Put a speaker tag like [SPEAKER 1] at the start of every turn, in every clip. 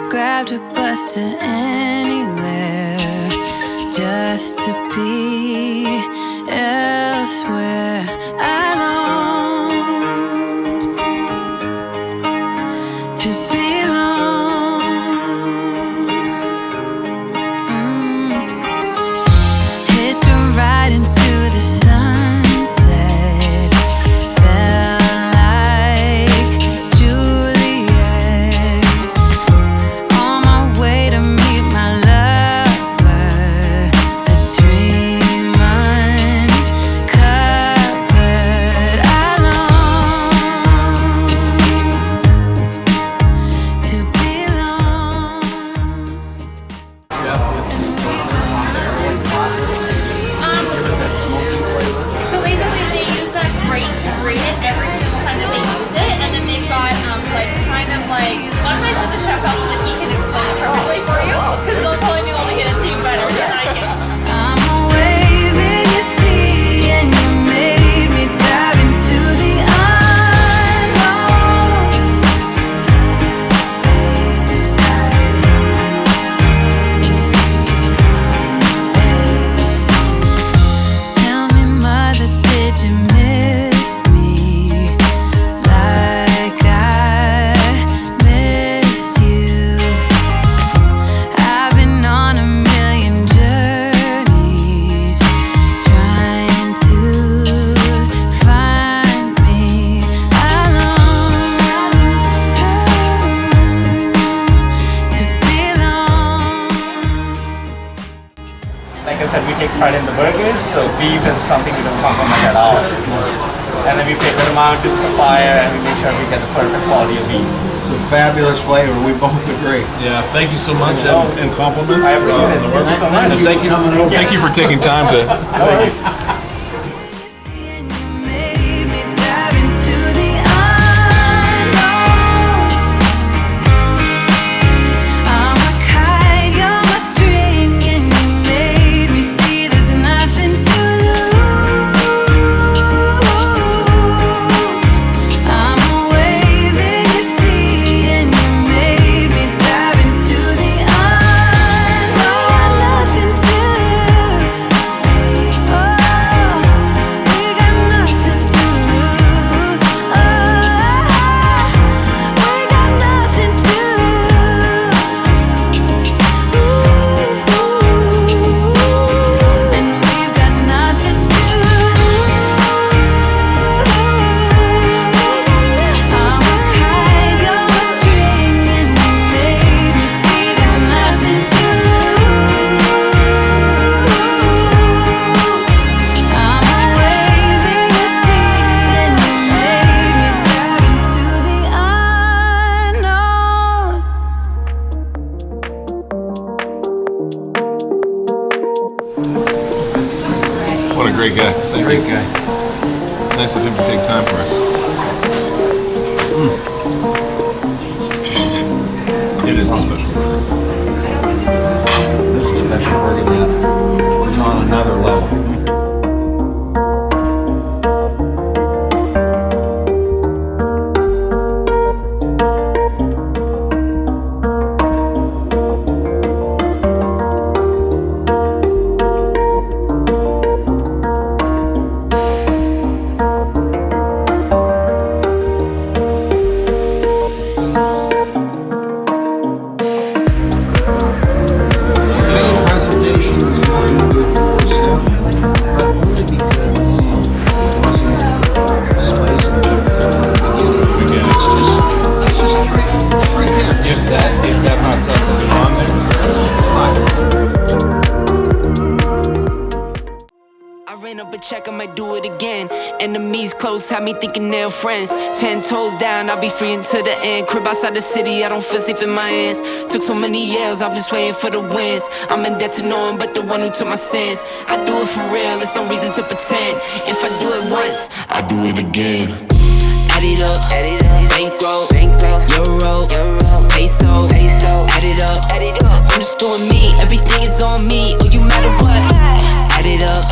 [SPEAKER 1] grabbed a bus to anywhere just to be elsewhere. I long to belong. Hitched a ride into the sunset. Felt like Juliet. On my way to meet my lover. A dream uncovered.
[SPEAKER 2] tried in the burgers, so beef is something we don't compromise at all. And then we pay a good amount to the supplier, and we make sure we get the perfect quality of beef.
[SPEAKER 3] It's a fabulous flavor. We both agree.
[SPEAKER 4] Yeah, thank you so much, and compliments.
[SPEAKER 2] I appreciate it. Thank you so much.
[SPEAKER 4] And thank you for taking time to.
[SPEAKER 2] No worries.
[SPEAKER 4] What a great guy.
[SPEAKER 3] Great guy.
[SPEAKER 4] Nice of him to take time for us. It is a special burger.
[SPEAKER 3] This is a special burger that is on another level.
[SPEAKER 1] Check, I might do it again. Enemies close, have me thinking they're friends. 10 toes down, I'll be free until the end. Crib outside the city, I don't feel safe in my hands. Took so many years, I'm just waiting for the wins. I'm in debt to no one but the one who took my sins. I do it for real, there's no reason to pretend. If I do it once, I do it again. Add it up, bankroll, euro, peso, add it up. I'm just doing me, everything is on me. Oh, you matter what? Add it up,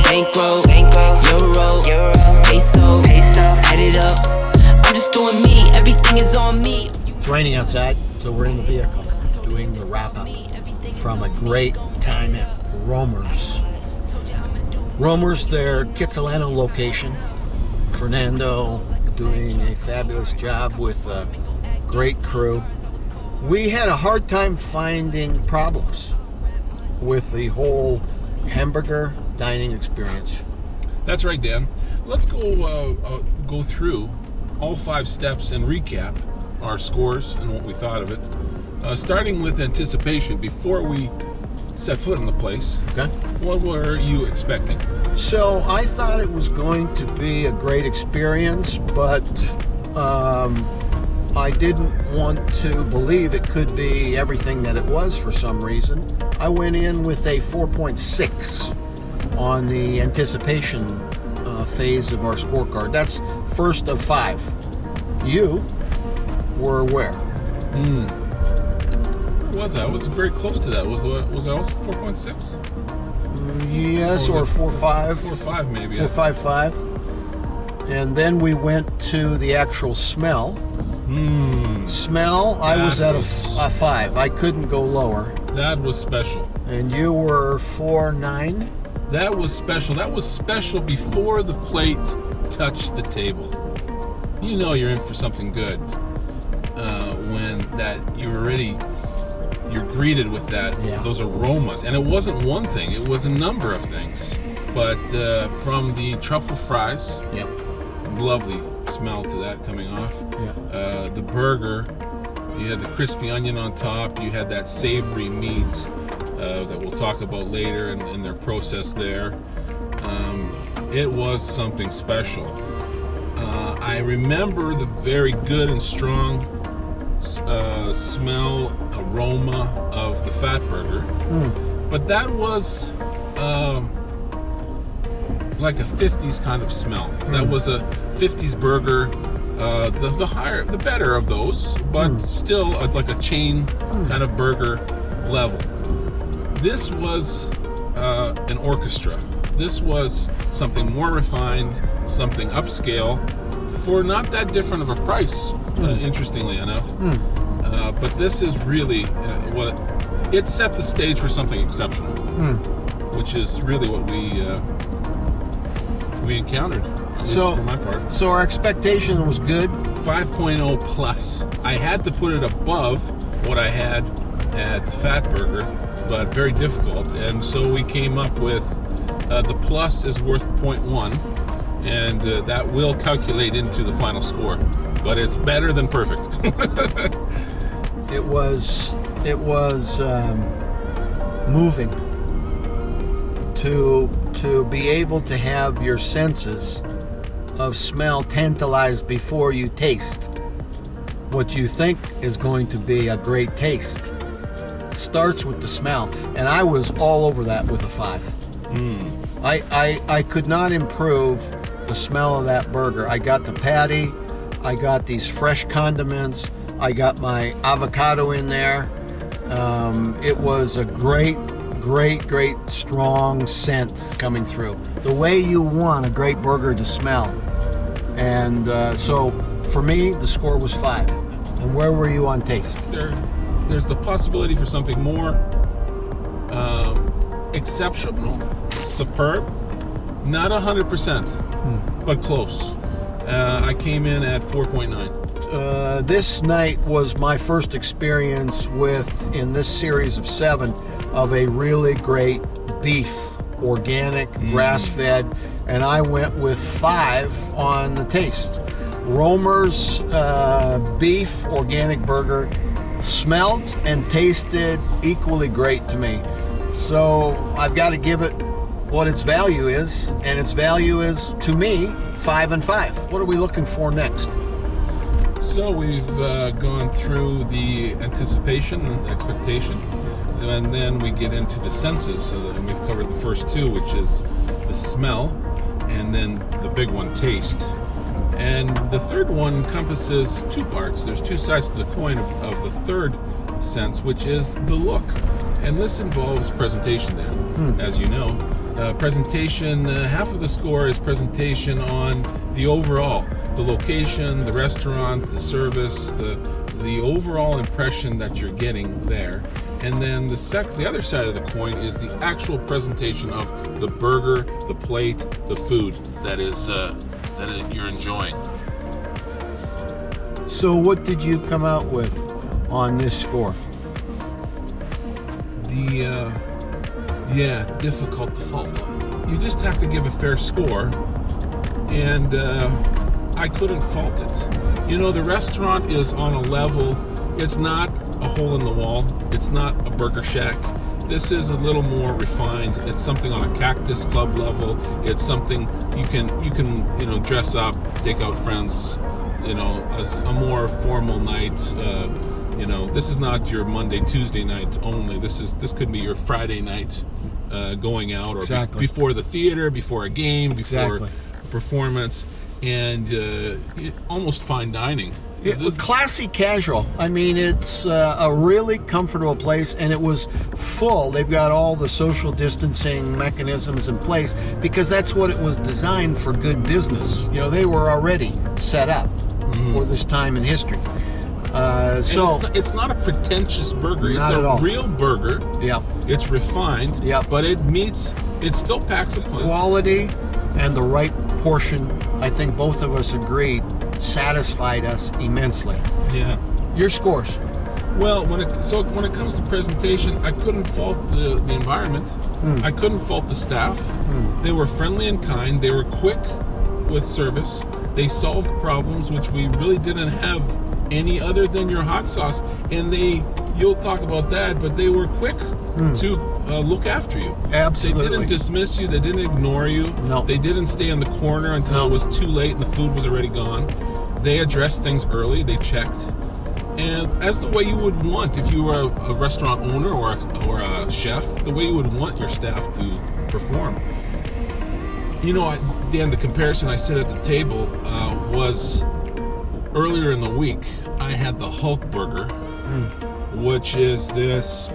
[SPEAKER 1] bankroll, euro, peso, add it up. I'm just doing me, everything is on me.
[SPEAKER 3] It's raining outside, so we're in the vehicle doing the wrap-up from a great time at ROMER'S. ROMER'S, their Kitsilano location. Fernando doing a fabulous job with a great crew. We had a hard time finding problems with the whole hamburger dining experience.
[SPEAKER 4] That's right, Dan. Let's go through all 5 steps and recap our scores and what we thought of it. Starting with anticipation, before we set foot in the place,
[SPEAKER 3] Okay.
[SPEAKER 4] what were you expecting?
[SPEAKER 3] So I thought it was going to be a great experience, but I didn't want to believe it could be everything that it was for some reason. I went in with a 4.6 on the anticipation phase of our scorecard. That's first of 5. You were where?
[SPEAKER 4] What was that? I was very close to that. Was I also 4.6?
[SPEAKER 3] Yes, or 4.5.
[SPEAKER 4] 4.5 maybe.
[SPEAKER 3] 4.55. And then we went to the actual smell. Smell, I was at a 5. I couldn't go lower.
[SPEAKER 4] That was special.
[SPEAKER 3] And you were 4.9?
[SPEAKER 4] That was special. That was special before the plate touched the table. You know you're in for something good when that you're greeted with those aromas. And it wasn't one thing, it was a number of things. But from the truffle fries, lovely smell to that coming off. The burger, you had the crispy onion on top, you had that savory meat, that we'll talk about later and their process there. It was something special. I remember the very good and strong smell, aroma of the fat burger, but that was like a 50s kind of smell. That was a 50s burger, the higher, the better of those, but still like a chain kind of burger level. This was an orchestra. This was something more refined, something upscale, for not that different of a price, interestingly enough. But this is really what it set the stage for something exceptional, which is really what we encountered. At least for my part.
[SPEAKER 3] So our expectation was good.
[SPEAKER 4] 5.0 plus. I had to put it above what I had at Fatburger, but very difficult. And so we came up with the plus is worth 0.1, and that will calculate into the final score. But it's better than perfect.
[SPEAKER 3] It was moving to be able to have your senses of smell tantalized before you taste what you think is going to be a great taste. It starts with the smell, and I was all over that with a 5. I could not improve the smell of that burger. I got the patty, I got these fresh condiments, I got my avocado in there. It was a great strong scent coming through, the way you want a great burger to smell. And so for me, the score was 5. And where were you on taste?
[SPEAKER 4] There's the possibility for something more exceptional, superb, not 100%, but close. I came in at 4.9.
[SPEAKER 3] This night was my first experience with, in this series of 7, of a really great beef, organic, grass-fed, and I went with 5 on the taste. Romer's beef organic burger smelled and tasted equally great to me. So I've got to give it what its value is, and its value is, to me, 5 and 5. What are we looking for next?
[SPEAKER 4] So we've gone through the anticipation and expectation, and then we get into the senses. And we've covered the first 2, which is the smell, and then the big one, taste. And the third one encompasses 2 parts. There's 2 sides to the coin of the third sense, which is the look. And this involves presentation then, as you know. Presentation, half of the score is presentation on the overall, the location, the restaurant, the service, the overall impression that you're getting there. And then the other side of the coin is the actual presentation of the burger, the plate, the food that you're enjoying.
[SPEAKER 3] So what did you come out with on this score?
[SPEAKER 4] Difficult to fault. You just have to give a fair score, and I couldn't fault it. You know, the restaurant is on a level, it's not a hole in the wall, it's not a burger shack. This is a little more refined. It's something on a Cactus Club level. It's something you can dress up, take out friends, as a more formal night. This is not your Monday, Tuesday night only. This could be your Friday night going out, or before the theater, before a game, before a performance, and almost fine dining.
[SPEAKER 3] Classy casual. I mean, it's a really comfortable place, and it was full. They've got all the social distancing mechanisms in place because that's what it was designed for, good business. They were already set up for this time in history. So
[SPEAKER 4] it's not a pretentious burger. It's a real burger.
[SPEAKER 3] Yeah.
[SPEAKER 4] It's refined.
[SPEAKER 3] Yeah.
[SPEAKER 4] But it still packs a punch.
[SPEAKER 3] Quality and the right portion, I think both of us agreed, satisfied us immensely.
[SPEAKER 4] Yeah.
[SPEAKER 3] Your scores?
[SPEAKER 4] Well, when it comes to presentation, I couldn't fault the environment. I couldn't fault the staff. They were friendly and kind. They were quick with service. They solved problems which we really didn't have any other than your hot sauce. And you'll talk about that, but they were quick to look after you.
[SPEAKER 3] Absolutely.
[SPEAKER 4] They didn't dismiss you. They didn't ignore you.
[SPEAKER 3] No.
[SPEAKER 4] They didn't stay in the corner until it was too late and the food was already gone. They addressed things early. They checked. And as the way you would want, if you were a restaurant owner or a chef, the way you would want your staff to perform. You know, Dan, the comparison I said at the table was earlier in the week, I had the Hulk burger, which is this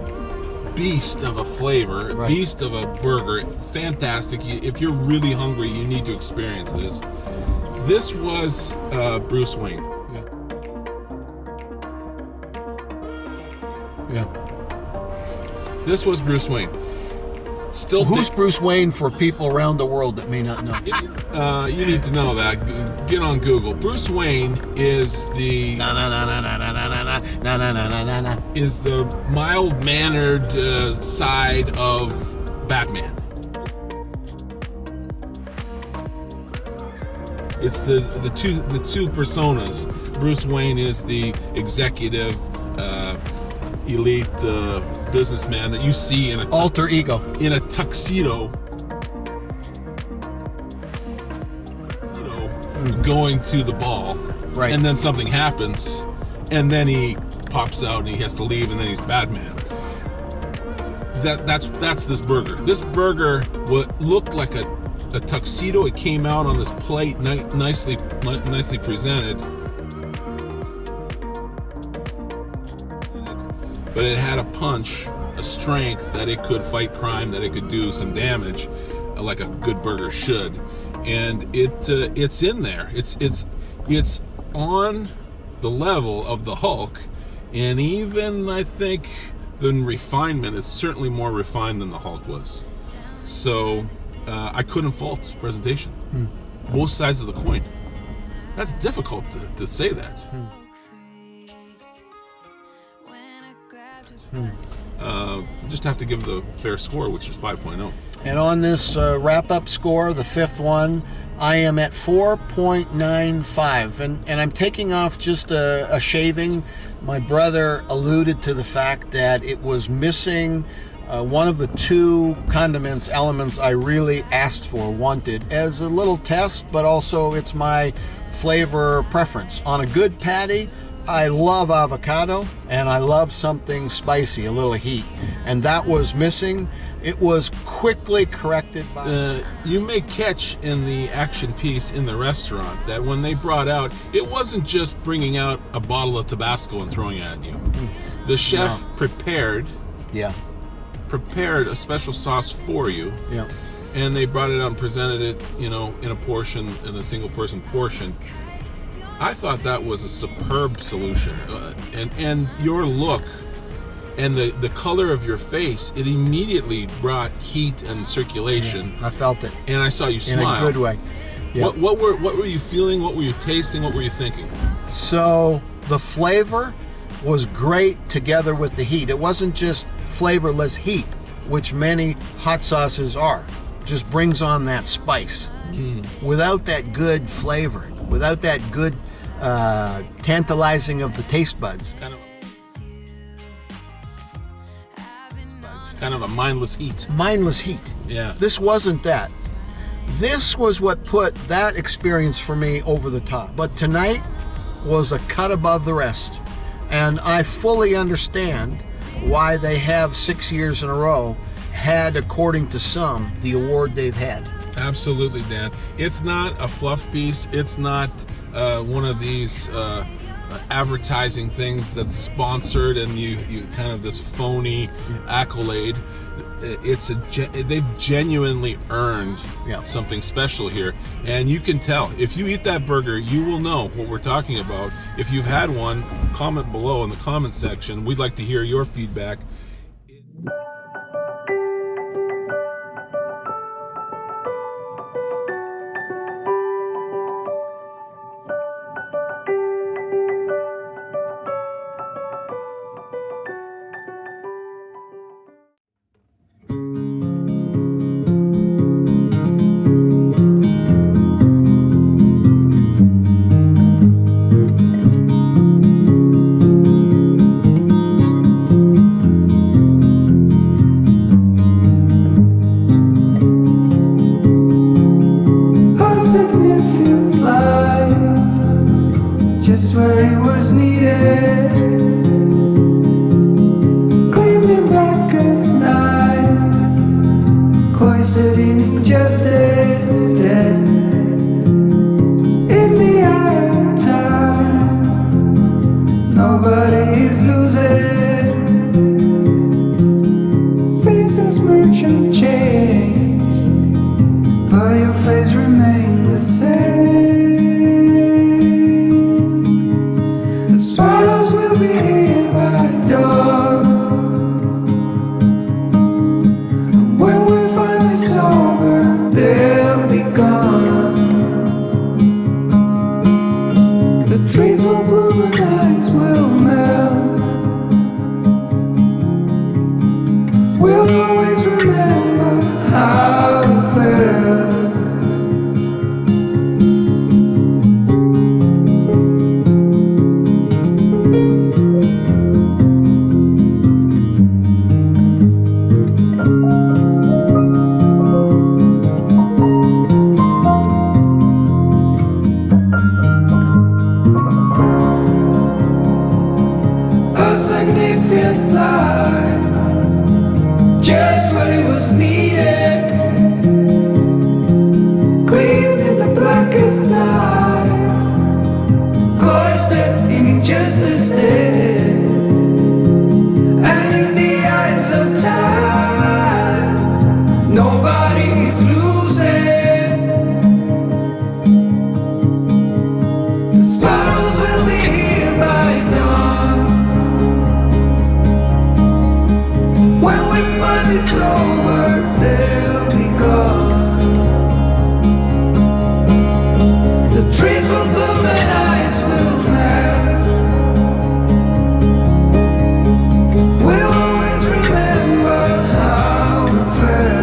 [SPEAKER 4] beast of a flavor, beast of a burger, fantastic. If you're really hungry, you need to experience this. This was Bruce Wayne.
[SPEAKER 3] Yeah.
[SPEAKER 4] This was Bruce Wayne. Still,
[SPEAKER 3] who's Bruce Wayne for people around the world that may not know?
[SPEAKER 4] You need to know that. Get on Google. Bruce Wayne is the is the mild-mannered side of Batman. It's the two personas. Bruce Wayne is the executive, elite businessman that you see in a
[SPEAKER 3] alter ego,
[SPEAKER 4] in a tuxedo, going to the ball,
[SPEAKER 3] right? And
[SPEAKER 4] then something happens, and then he pops out and he has to leave, and then he's Batman. That's this burger. This burger looked like a tuxedo. It came out on this plate, nicely presented, but it had a punch, a strength that it could fight crime, that it could do some damage, like a good burger should. And it's in there. It's on the level of the Hulk, and even I think the refinement is certainly more refined than the Hulk was. So I couldn't fault presentation. Both sides of the coin. That's difficult to say that. Just have to give the fair score, which is 5.0.
[SPEAKER 3] And on this wrap-up score, the fifth one, I am at 4.95, and I'm taking off just a shaving. My brother alluded to the fact that it was missing one of the two condiments elements I really asked for, wanted, as a little test, but also it's my flavor preference. On a good patty, I love avocado, and I love something spicy, a little heat, and that was missing. It was quickly corrected by...
[SPEAKER 4] you may catch in the action piece in the restaurant that when they brought out, it wasn't just bringing out a bottle of Tabasco and throwing it at you. The chef prepared a special sauce for you, and they brought it out and presented it, in a portion, in a single person portion. I thought that was a superb solution, and your look and the color of your face, it immediately brought heat and circulation.
[SPEAKER 3] I felt it,
[SPEAKER 4] and I saw you smile
[SPEAKER 3] in a good way.
[SPEAKER 4] What were you feeling? What were you tasting? What were you thinking?
[SPEAKER 3] So the flavor was great together with the heat. It wasn't just flavorless heat, which many hot sauces are. Just brings on that spice. Without that good flavor, without that good tantalizing of the taste buds.
[SPEAKER 4] Kind of a mindless heat.
[SPEAKER 3] Mindless heat.
[SPEAKER 4] Yeah.
[SPEAKER 3] This wasn't that. This was what put that experience for me over the top. But tonight was a cut above the rest. And I fully understand why they have 6 years in a row had, according to some, the award they've had.
[SPEAKER 4] Absolutely, Dan. It's not a fluff piece. It's not one of these advertising things that's sponsored and you kind of this phony accolade. They've genuinely earned something special here, and you can tell. If you eat that burger, you will know what we're talking about. If you've had one, comment below in the comment section. We'd like to hear your feedback.
[SPEAKER 5] Nobody's losing. Faces merge and change, but your face remains the same. The swallows will be here by dawn, and when we're finally sober, they'll be gone. The trees will bloom and ice will melt. We'll always remember how it felt. A significant life, just what it was needed. Clean in the blackest night, cloistered in injustice dead. And in the eyes of time, nobody's losing. The sparrows will be here by dawn. When we finally sober, they'll be gone. The trees will bloom and ice will melt. We'll always remember how it felt.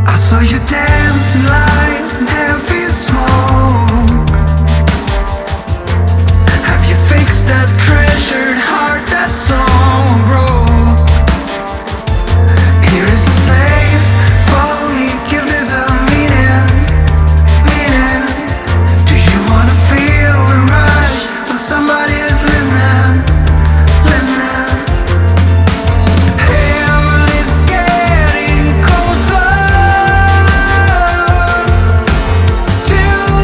[SPEAKER 5] I saw you dancing like heavy smoke. Have you fixed that treasured heart that's so broke? Here is a tape, follow me, give this a meaning. Do you wanna feel the rush when somebody's listening? Heaven is getting closer to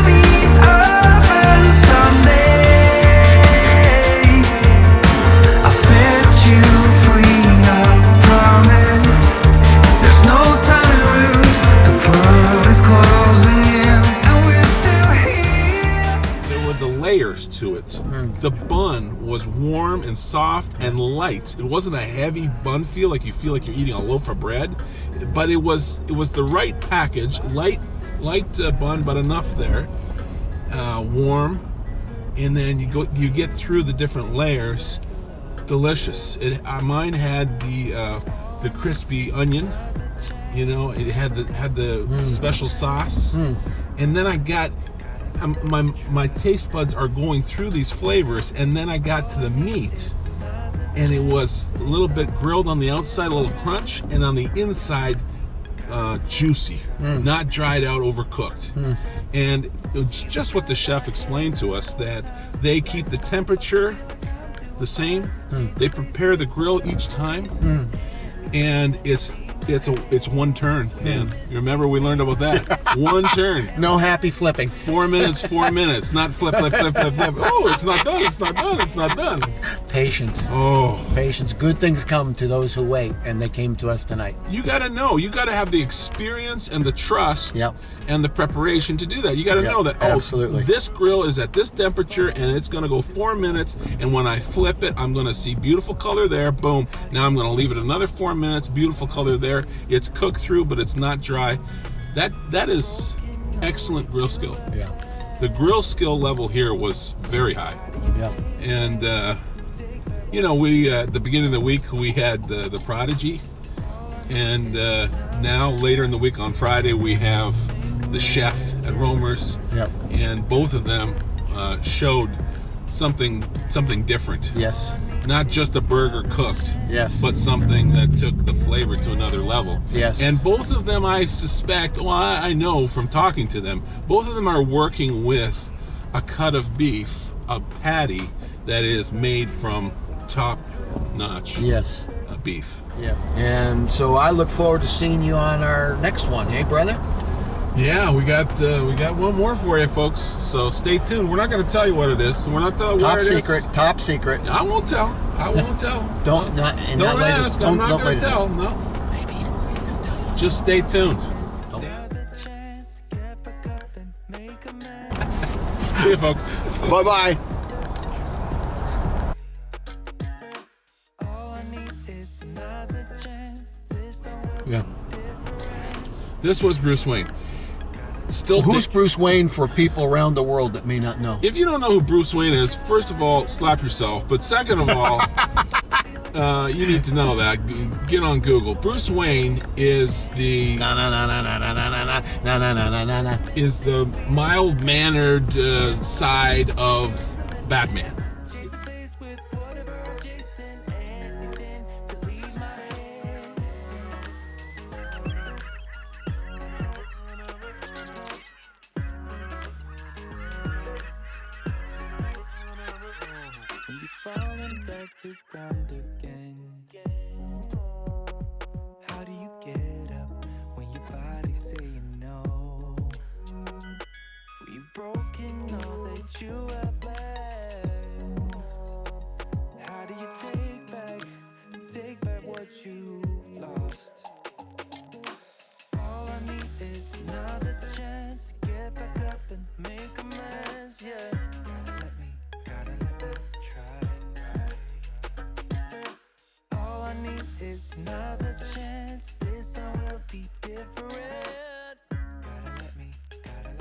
[SPEAKER 5] the earth, and someday I'll set you free, I promise. There's no time to lose, the world is closing in, and we're still here.
[SPEAKER 4] There were the layers to it. The bun was warm and soft and light. It wasn't a heavy bun feel like you're eating a loaf of bread, but it was the right package, light bun, but enough there, warm, and then you get through the different layers. Delicious. Mine had the crispy onion, it had the special sauce, and then I got my taste buds are going through these flavors, and then I got to the meat, and it was a little bit grilled on the outside, a little crunch, and on the inside juicy, not dried out, overcooked. And it's just what the chef explained to us, that they keep the temperature the same. They prepare the grill each time, and it's one turn. And you remember we learned about that? One turn.
[SPEAKER 3] No happy flipping.
[SPEAKER 4] 4 minutes, 4 minutes. Not flip. Oh, it's not done. It's not done. It's not done.
[SPEAKER 3] Patience.
[SPEAKER 4] Oh,
[SPEAKER 3] Patience. Good things come to those who wait, and they came to us tonight.
[SPEAKER 4] you got to know. You got to have the experience and the trust
[SPEAKER 3] Yep.
[SPEAKER 4] and the preparation to do that. You got to
[SPEAKER 3] Yep,
[SPEAKER 4] know that,
[SPEAKER 3] absolutely.
[SPEAKER 4] this grill is at this temperature and it's going to go 4 minutes. And when I flip it, I'm going to see beautiful color there. Boom. Now I'm going to leave it another 4 minutes. Beautiful color there. It's cooked through, but it's not dry. That is excellent grill skill.
[SPEAKER 3] Yeah.
[SPEAKER 4] The grill skill level here was very high.
[SPEAKER 3] Yeah.
[SPEAKER 4] And we at the beginning of the week we had the Prodigy, and now later in the week on Friday we have the chef at Romer's.
[SPEAKER 3] Yep.
[SPEAKER 4] And both of them showed something different.
[SPEAKER 3] Yes.
[SPEAKER 4] Not just a burger cooked,
[SPEAKER 3] Yes.
[SPEAKER 4] but something that took the flavor to another level.
[SPEAKER 3] Yes.
[SPEAKER 4] And both of them, I suspect, well, I know from talking to them, both of them are working with a cut of beef, a patty that is made from top-notch
[SPEAKER 3] Yes.
[SPEAKER 4] beef.
[SPEAKER 3] Yes. And so I look forward to seeing you on our next one. Hey, brother?
[SPEAKER 4] Yeah, we got one more for you, folks. So stay tuned. We're not going to tell you what it is. We're not telling
[SPEAKER 3] Top
[SPEAKER 4] what it is.
[SPEAKER 3] secret. Top secret.
[SPEAKER 4] I won't tell. I won't tell.
[SPEAKER 3] Don't
[SPEAKER 4] Ask. I'm not going to tell. No. Just stay tuned. See you, folks.
[SPEAKER 3] Bye-bye. Yeah.
[SPEAKER 4] This was Bruce Wayne. Still,
[SPEAKER 3] Who's Bruce Wayne for people around the world that may not know?
[SPEAKER 4] if you don't know who Bruce Wayne is, first of all, slap yourself. But second of all, you need to know that. Get on Google. Bruce Wayne is the mild-mannered side of Batman.
[SPEAKER 5] When you're falling back to ground again, how do you get up when your body's saying no? We've broken all that you have left. How do you take back what you've lost? All I need is another chance to get back up and make amends, yeah. Gotta let me try. All I need is another chance. This time will be different. Gotta let me try.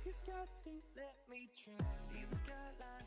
[SPEAKER 5] You got to let me try. Leave the skyline